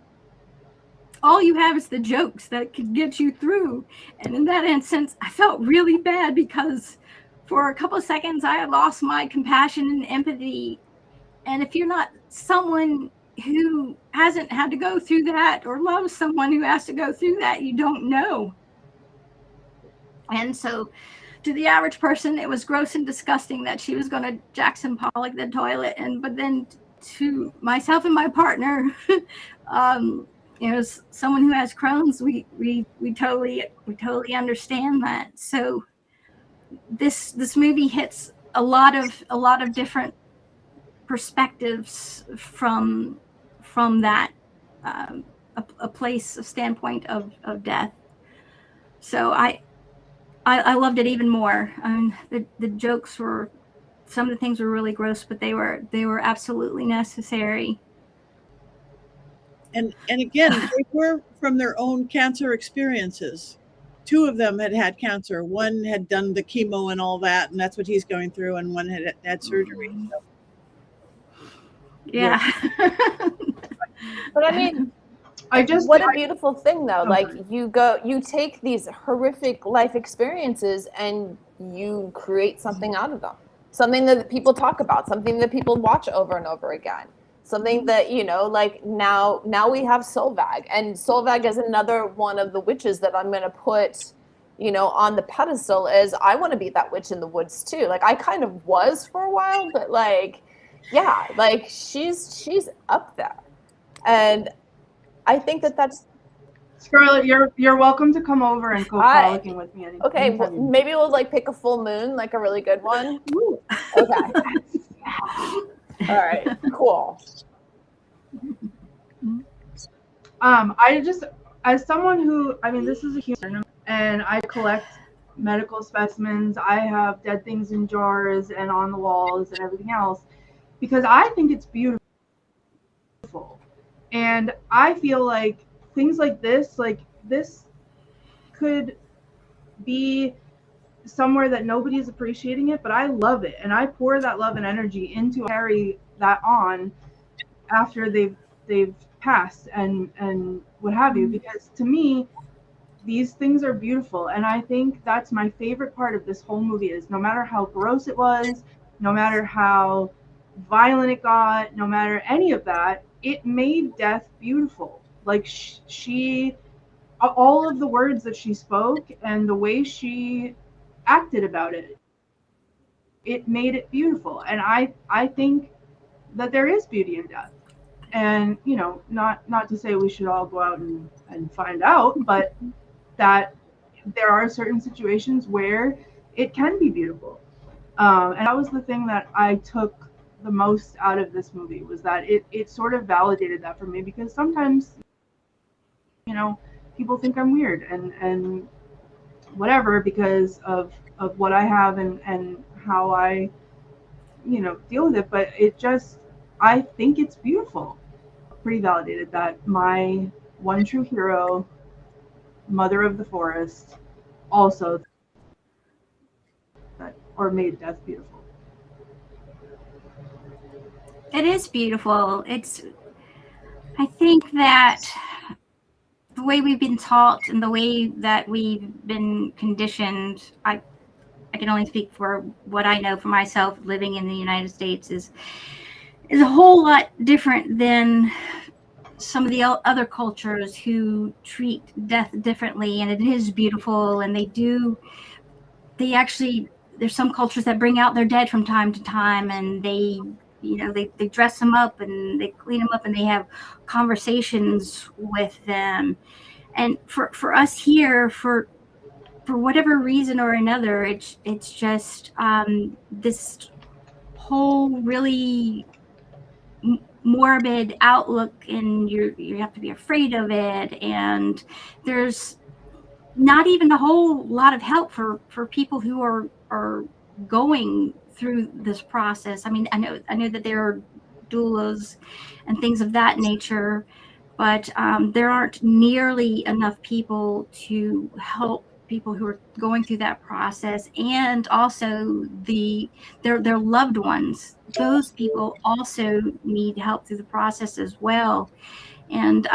all you have is the jokes that could get you through. And in that instance, I felt really bad, because for a couple of seconds I had lost my compassion and empathy And if you're not someone who hasn't had to go through that or loves someone who has to go through that, you don't know. And so to the average person, it was gross and disgusting that she was going to Jackson Pollock the toilet. But then to myself and my partner, someone who has Crohn's, we totally understand that. So this movie hits a lot of different perspectives from that a place, a standpoint of death. So I loved it even more. I mean, the jokes were, some of the things were really gross, but they were absolutely necessary. And again, they were from their own cancer experiences. Two of them had cancer. One had done the chemo and all that, and that's what he's going through, and one had surgery. So. Yeah. But I mean, what a beautiful thing though. Like you take these horrific life experiences and you create something out of them. Something that people talk about, something that people watch over and over again. Something that, like now we have Solvag, and Solvag is another one of the witches that I'm going to put, on the pedestal. Is I want to be that witch in the woods too. Like I kind of was for a while, but yeah, like she's up there. And I think that's Scarlett, you're welcome to come over and go frolicking with me. Okay, well, maybe we'll pick a full moon, like a really good one. Ooh. Okay. All right, cool. I just, as someone who, this is a human, and I collect medical specimens. I have dead things in jars and on the walls and everything else, because I think it's beautiful. And I feel like things like this could be somewhere that nobody's appreciating it, but I love it, and I pour that love and energy into carry that on after they've passed and what have you, because to me these things are beautiful. And I think that's my favorite part of this whole movie, is no matter how gross it was, no matter how violent it got, no matter any of that, it made death beautiful. Like she all of the words that she spoke and the way she acted about it, it made it beautiful. And I think that there is beauty in death. And not to say we should all go out and find out, but that there are certain situations where it can be beautiful. And that was the thing that I took the most out of this movie, was that it sort of validated that for me, because sometimes people think I'm weird and whatever because of what I have and how I deal with it, but I think it's beautiful. Pretty validated that my one true hero, mother of the forest, also made death beautiful. It is beautiful. I think that the way we've been taught and the way that we've been conditioned, I can only speak for what I know for myself living in the United States, is a whole lot different than some of the other cultures who treat death differently. And it is beautiful. And there's some cultures that bring out their dead from time to time, and they dress them up and they clean them up and they have conversations with them. And for us here, for whatever reason or another, it's just this whole really morbid outlook, and you have to be afraid of it. And there's not even a whole lot of help for people who are going through this process. I mean, I know that there are doulas and things of that nature, but there aren't nearly enough people to help people who are going through that process, and also their loved ones. Those people also need help through the process as well. And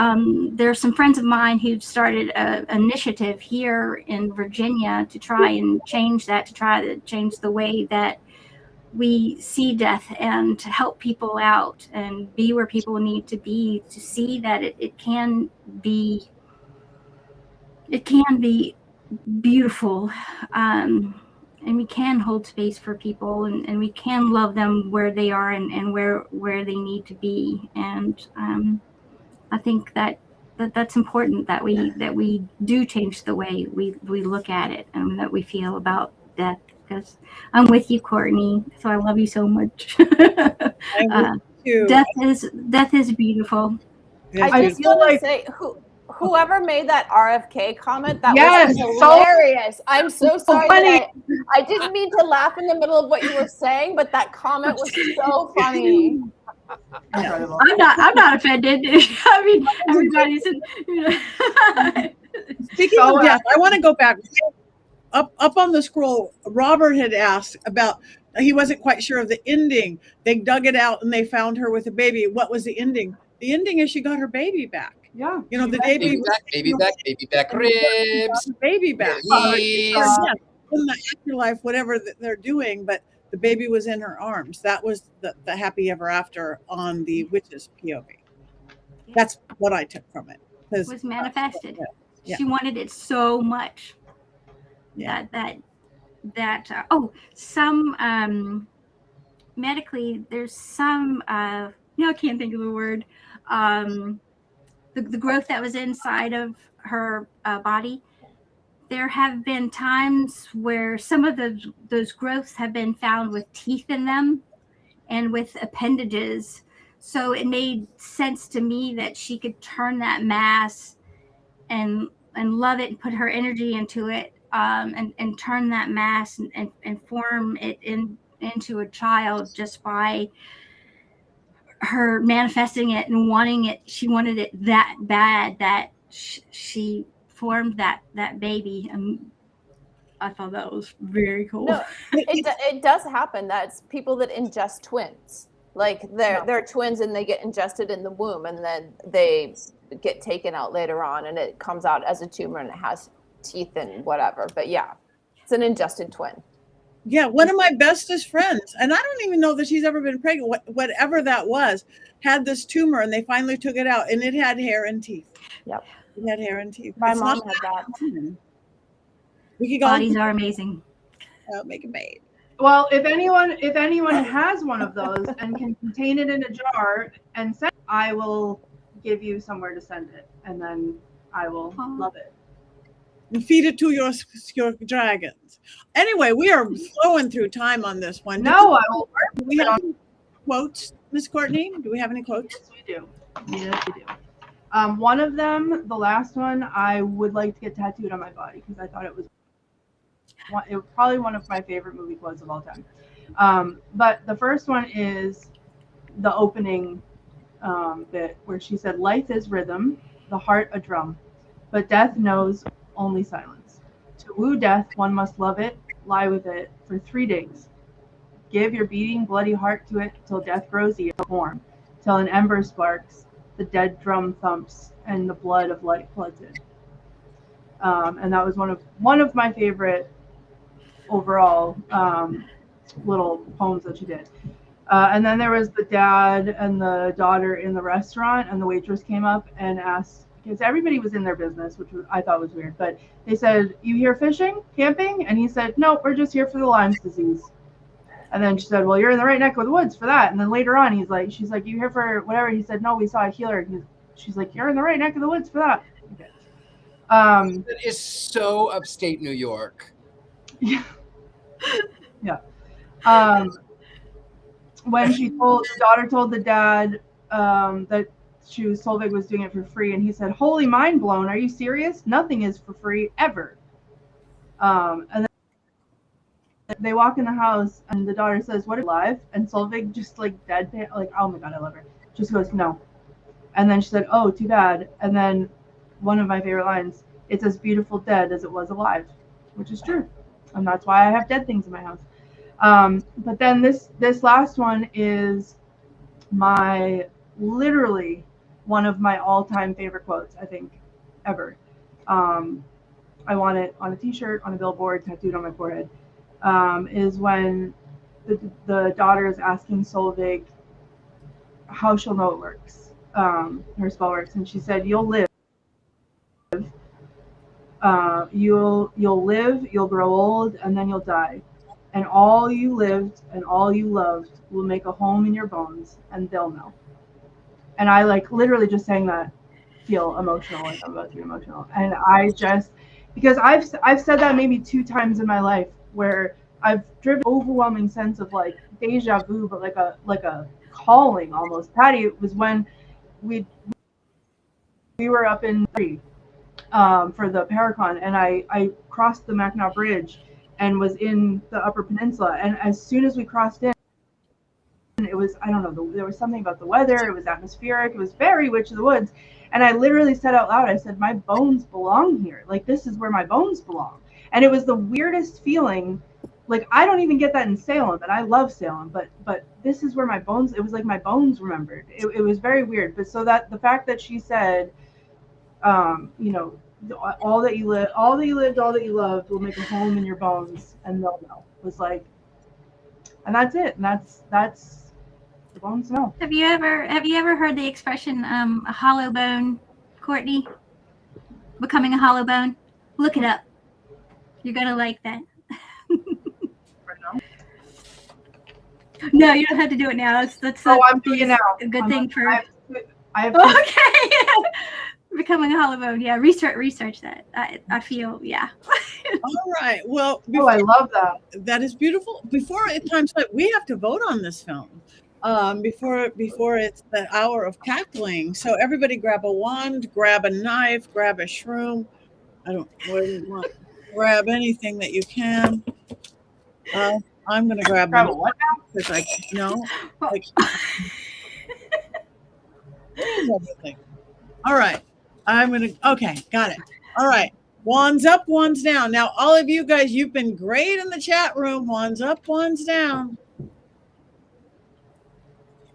there are some friends of mine who've started an initiative here in Virginia to try and change that, to try to change the way that we see death and to help people out and be where people need to be, to see that it can be beautiful, and we can hold space for people, and we can love them where they are and where they need to be. And I think that's important, that we do change the way we look at it and that we feel about death. Because I'm with you, Courtney. So I love you so much. I'm with you. Death is beautiful. I just feel want to like- say, whoever made that RFK comment, that Yes, was so- hilarious. I'm so sorry funny. that I didn't mean to laugh in the middle of what you were saying, but that comment was so funny. Incredible. I'm not offended. I mean, everybody's Speaking of death, I want to go back up on the scroll. Robert had asked about, he wasn't quite sure of the ending. They dug it out and they found her with a baby. What was the ending? The ending is she got her baby back. Yeah. You know, the Baby back ribs. baby back. Release. Yeah, in the afterlife, whatever they're doing, but the baby was in her arms. That was the happy ever after on the witch's POV. That's what I took from it. was manifested. Yeah. She wanted it so much. Yeah. Some medically, there's some I can't think of the word. The growth that was inside of her body. There have been times where some of those growths have been found with teeth in them and with appendages. So it made sense to me that she could turn that mass and love it and put her energy into it, and turn that mass and form it into a child just by her manifesting it and wanting it. She wanted it that bad that she formed that baby, and I thought that was very cool. No, it does happen. That's people that ingest twins. Like they're twins and they get ingested in the womb and then they get taken out later on and it comes out as a tumor and it has teeth and whatever. But yeah, it's an ingested twin. Yeah, one of my bestest friends, and I don't even know that she's ever been pregnant, whatever that was, had this tumor and they finally took it out and it had hair and teeth. Yep. It had hair and teeth. My It's mom not had that. common. We could go Bodies are amazing. make a babe. Well, if anyone has one of those and can contain it in a jar and send, I will give you somewhere to send it, and then I will love it. And feed it to your dragons. Anyway, we are flowing through time on this one. No, I will. Do we have any quotes, Miss Courtney? Do we have any quotes? Yes, we do. Yes, we do. One of them, the last one, I would like to get tattooed on my body because I thought it was probably one of my favorite movie quotes of all time. But the first one is the opening bit where she said, "Life is rhythm, the heart a drum, but death knows only silence. To woo death, one must love it, lie with it for 3 days. Give your beating, bloody heart to it till death grows warm, till an ember sparks, the dead drum thumps, and the blood of life floods in." And that was one of my favorite overall little poems that she did. And then there was the dad and the daughter in the restaurant, and the waitress came up and asked, because everybody was in their business, which I thought was weird, but they said, "You here fishing, camping?" And he said, "No, we're just here for the Lyme's disease." And then she said, "Well, you're in the right neck of the woods for that." And then later on, she's like, "You here for whatever?" He said, "No, we saw a healer." She's like, "You're in the right neck of the woods for that." Okay. That is so upstate New York. Yeah. When the daughter told the dad that Solveig was doing it for free, and he said, "Holy mind blown, are you serious? Nothing is for free ever." And then they walk in the house and the daughter says, "What, are you alive?" And Solveig just like deadpan, like, "Oh my God, I love her." Just goes, "No." And then she said, "Oh, too bad." And then one of my favorite lines, "It's as beautiful dead as it was alive," which is true. And that's why I have dead things in my house. But then this last one is literally one of my all-time favorite quotes, I think, ever. I want it on a t-shirt, on a billboard, tattooed on my forehead. Is when the daughter is asking Solveig how she'll know it works, her spell works, and she said, "You'll live. You'll live. You'll grow old, and then you'll die. And all you lived and all you loved will make a home in your bones, and they'll know." And I like literally just saying that feel emotional, like I'm about to be emotional. And I just, because I've said that maybe 2 times in my life where I've driven an overwhelming sense of like deja vu, but like a calling almost. Patty, it was when we were up in for the Paracon, and I crossed the Mackinac Bridge and was in the Upper Peninsula, and as soon as we crossed in, it was, I don't know, there was something about the weather, it was atmospheric, it was very Witch of the Woods, and I literally said out loud, I said, my bones belong here, like this is where my bones belong. And it was the weirdest feeling, like I don't even get that in Salem, and I love Salem, but this is where my bones, it was like my bones remembered. It was very weird. But so that the fact that she said, you know, all that you lived, all that you loved will make a home in your bones, and they'll know, was like, and that's it. And that's the bones know. Have you ever heard the expression a hollow bone, Courtney? Becoming a hollow bone? Look it up. You're gonna like that. No, you don't have to do it now. I'm doing it now. A good thing for. I have Okay. Becoming a hollow bone. Yeah, research that. I feel, yeah. All right. Well, I love that. That is beautiful. Before time's up, we have to vote on this film. Before it's the hour of cackling. So everybody grab a wand, grab a knife, grab a shroom. What do you want? Grab anything that you can. I'm gonna grab a what now? Because I know. Like, where's everything? All right. Okay, got it. All right. Wands up, wands down. Now, all of you guys, you've been great in the chat room. Wands up, wands down.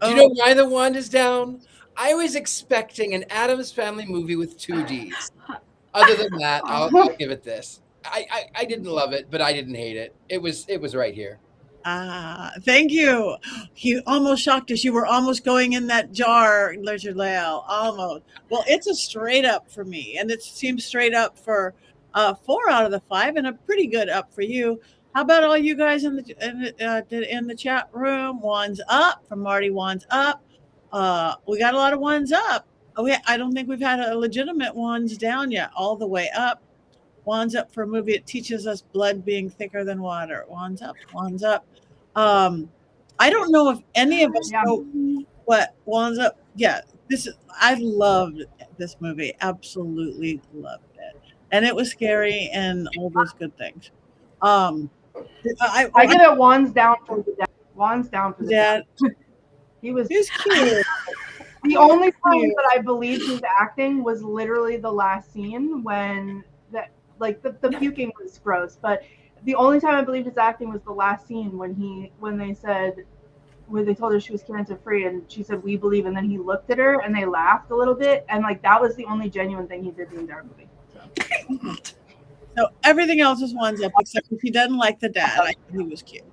Do you know why the wand is down? I was expecting an Addams Family movie with 2 Ds. Other than that, I'll give it this. I didn't love it, but I didn't hate it. It was right here. Thank you. You almost shocked us. You were almost going in that jar, Richard Lael. Almost. Well, it's a straight up for me, and it seems straight up for 4 out of the 5, and a pretty good up for you. How about all you guys in the chat room? Wands up from Marty. Wands up. We got a lot of wands up. I don't think we've had a legitimate wands down yet. All the way up. Wands up for a movie. It teaches us blood being thicker than water. Wands up. Wands up. I don't know if any of us know what wands up. Yeah, I loved this movie. Absolutely loved it, and it was scary and all those good things. I give it wands down for the dad. Wands down for the dad. He's cute. The only time that I believed his acting was literally the last scene when the puking was gross, but the only time I believed his acting was the last scene when they told her she was cancer free and she said, "We believe," and then he looked at her and they laughed a little bit, and like that was the only genuine thing he did in the entire movie. So everything else is wands up except if he doesn't like the dad. I think he was cute.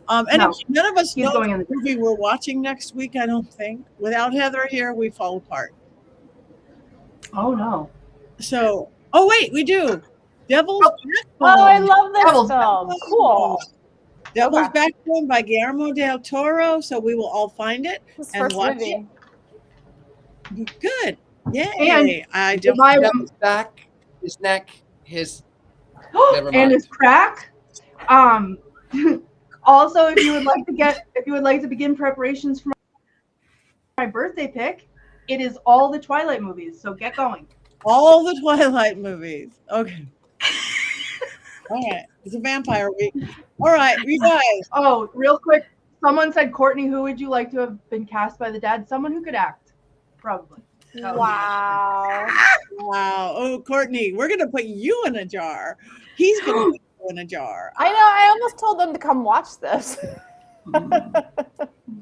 None of us know the movie we're watching next week, I don't think. Without Heather here, we fall apart. Oh no. So wait, we do. Devil's Backbone. Oh, I love this film. Cool. Devil's Backbone by Guillermo del Toro. So we will all find it and watch it. Good. Yay. And Devil's back, his neck, his and his crack. Also, if you would like to begin preparations for my birthday pick, it is all the Twilight movies. So get going. All the Twilight movies. Okay. All right. It's a vampire week. All right, you guys. Oh, real quick. Someone said, Courtney, who would you like to have been cast by the dad? Someone who could act. Probably. Wow. Wow. Oh, Courtney, we're going to put you in a jar. He's going to put you in a jar. I know. I almost told them to come watch this.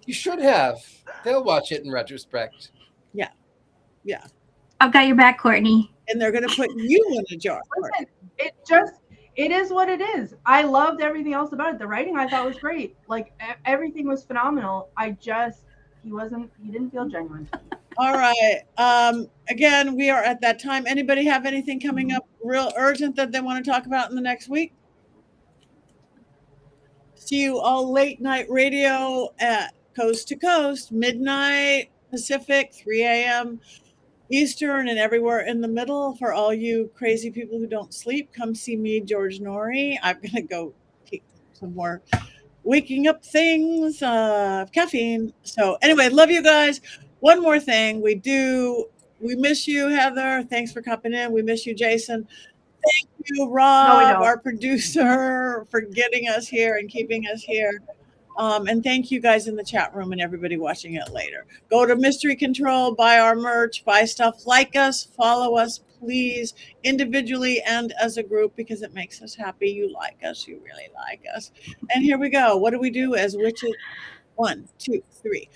You should have. They'll watch it in retrospect. Yeah. I've got your back, Courtney. And they're going to put you in a jar. Listen, It is what it is. I loved everything else about it. The writing I thought was great. Like everything was phenomenal. He didn't feel genuine to me. All right. Again, we are at that time. Anybody have anything coming up real urgent that they want to talk about in the next week? See you all late night radio at Coast to Coast, midnight Pacific, 3 a.m. Eastern, and everywhere in the middle. For all you crazy people who don't sleep, come see me, George Norrie. I'm going to go keep some more waking up things, caffeine. So anyway, love you guys. One more thing. We miss you, Heather. Thanks for coming in. We miss you, Jason. Thank you, Rob, don't. our producer, for getting us here and keeping us here. And thank you guys in the chat room and everybody watching it later. Go to Mystery Control, buy our merch, buy stuff, like us, follow us, please, individually and as a group, because it makes us happy. You like us, you really like us. And here we go. What do we do as witches? 1, 2, 3.